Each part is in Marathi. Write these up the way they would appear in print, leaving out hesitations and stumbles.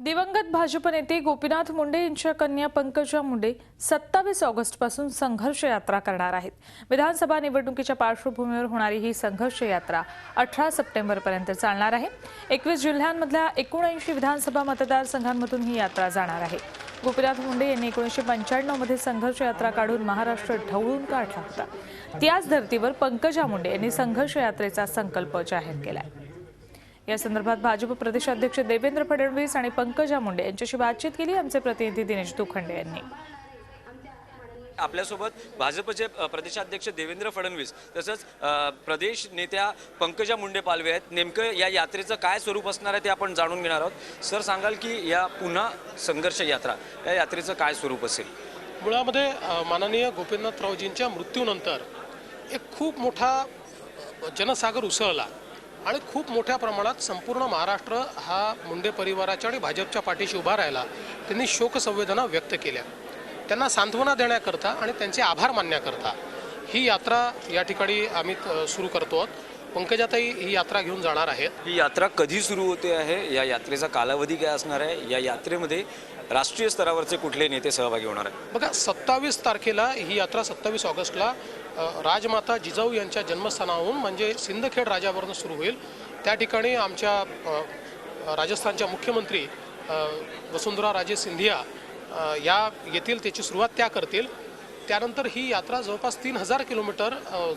दिवंगत भाजप नेते गोपीनाथ मुंडे यांच्या कन्या पंकजा मुंडे 27 ऑगस्टपासून संघर्ष यात्रा करणार आहेत। विधानसभा निवडणुकीच्या पार्श्वभूमीवर होणारी ही संघर्ष यात्रा 18 सप्टेंबरपर्यंत चालणार आहे। 21 जिल्ह्यांमधल्या 79 विधानसभा मतदारसंघांमधून ही यात्रा जाणार आहे। गोपीनाथ मुंडे यांनी 1995 मध्ये संघर्ष यात्रा काढून महाराष्ट्र ढवळून काढला होता। त्याच धर्तीवर पंकजा मुंडे यांनी संघर्ष यात्रेचा संकल्प जाहीर केलाय। या संदर्भात भाजप प्रदेशाध्यक्ष देवेंद्र फडणवीस आणि पंकजा मुंडे यांच्याशी बातचीत केली। आमचे प्रतिनिधी दिनेश दुखंडे यांनी आपल्यासोबत भाजपचे प्रदेशाध्यक्ष देवेंद्र फडणवीस तसंच प्रदेश नेत्या पंकजा मुंडे पालवे आहेत। नेमकं या यात्रेचं काय स्वरूप असणार आहे ते आपण जाणून घेणार आहोत। सर, सांगाल की या पुन्हा संघर्ष यात्रा या यात्रेचं काय स्वरूप असेल? मुळामध्ये माननीय गोपीनाथरावजींच्या मृत्यूनंतर एक खूप मोठा जनसागर उसळला आणि खूप मोठ्या प्रमाणात संपूर्ण महाराष्ट्र हा मुंडे परिवाराच्या आणि भाजपच्या पाठीशी उभा राहिला। त्यांनी शोकसंवेदना व्यक्त केल्या, त्यांना सांत्वना देण्याकरता आणि त्यांचे आभार मानण्याकरता ही यात्रा या ठिकाणी आम्ही सुरू करतो। पंकजाताई ही यात्रा घेऊन जाणार आहेत। ही यात्रा कधी सुरू होते आहे? या यात्रेचा कालावधी काय असणार आहे? या यात्रेमध्ये राष्ट्रीय स्तरावरचे कुठले नेते सहभागी होणार आहेत? बघा, 27 तारखेला ही यात्रा 27 ऑगस्टला राजमाता जिजाऊ यांच्या जन्मस्थानावरून म्हणजे सिंदखेड राजावरून सुरू होईल। त्या ठिकाणी आमच्या राजस्थानच्या मुख्यमंत्री वसुंधरा राजे सिंधिया या येथील, त्याची सुरुवात त्या करतील। त्यानंतर ही यात्रा जवळपास 3000 किलोमीटर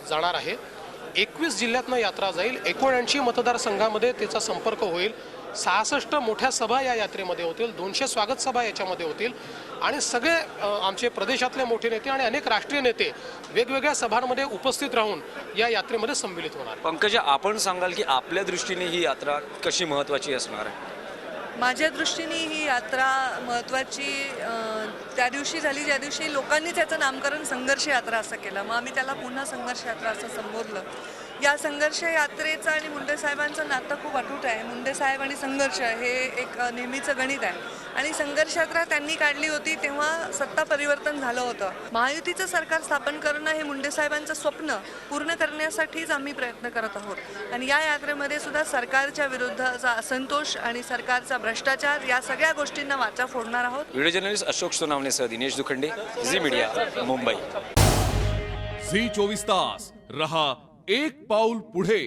जाणार आहे। 21 जिल्ह्यातनं यात्रा जाईल। 79 मतदारसंघामध्ये त्याचा संपर्क होईल। 66 मोठ्या सभा या यात्रेमध्ये होतील, 200 स्वागत सभा याच्यामध्ये होतील आणि सगळे आमचे प्रदेशातले मोठे नेते आणि अनेक राष्ट्रीय नेते वेगवेगळ्या सभांमध्ये उपस्थित राहून या यात्रेमध्ये सम्मिलित होणार। पंकजा, आपण सांगाल की आपल्या दृष्टीने ही यात्रा कशी महत्त्वाची असणार आहे? माझ्या दृष्टीने ही यात्रा महत्त्वाची त्या दिवशी झाली ज्या दिवशी लोकांनी त्याचं नामकरण संघर्ष यात्रा असं केलं। मग आम्ही त्याला पुन्हा संघर्ष यात्रा असं संबोधलं। या संघर्ष यात्रेचं आणि मुंडे साहेबांचं नातं खूप अटूट आहे। मुंडे साहेब आणि संघर्ष हे एक नेहमीचं गणित आहे आणि संघर्ष यात्रा त्यांनी काढली होती तेव्हा सत्ता परिवर्तन झालं होतं। महायुतीचं सरकार स्थापन करणं हे मुंडे साहेबांचं स्वप्न पूर्ण करण्यासाठीच आम्ही प्रयत्न करत आहोत आणि या यात्रेमध्ये सुद्धा सरकारच्या विरुद्धचा असंतोष आणि सरकारचा भ्रष्टाचार या सगळ्या गोष्टींना वाचा फोडणार आहोत। व्हिडिओ जर्नलिस्ट अशोक सोनावणेसह दिनेश दुखंडे, झी मीडिया, मुंबई। झी 24 तास रहा एक पाऊल पुढे।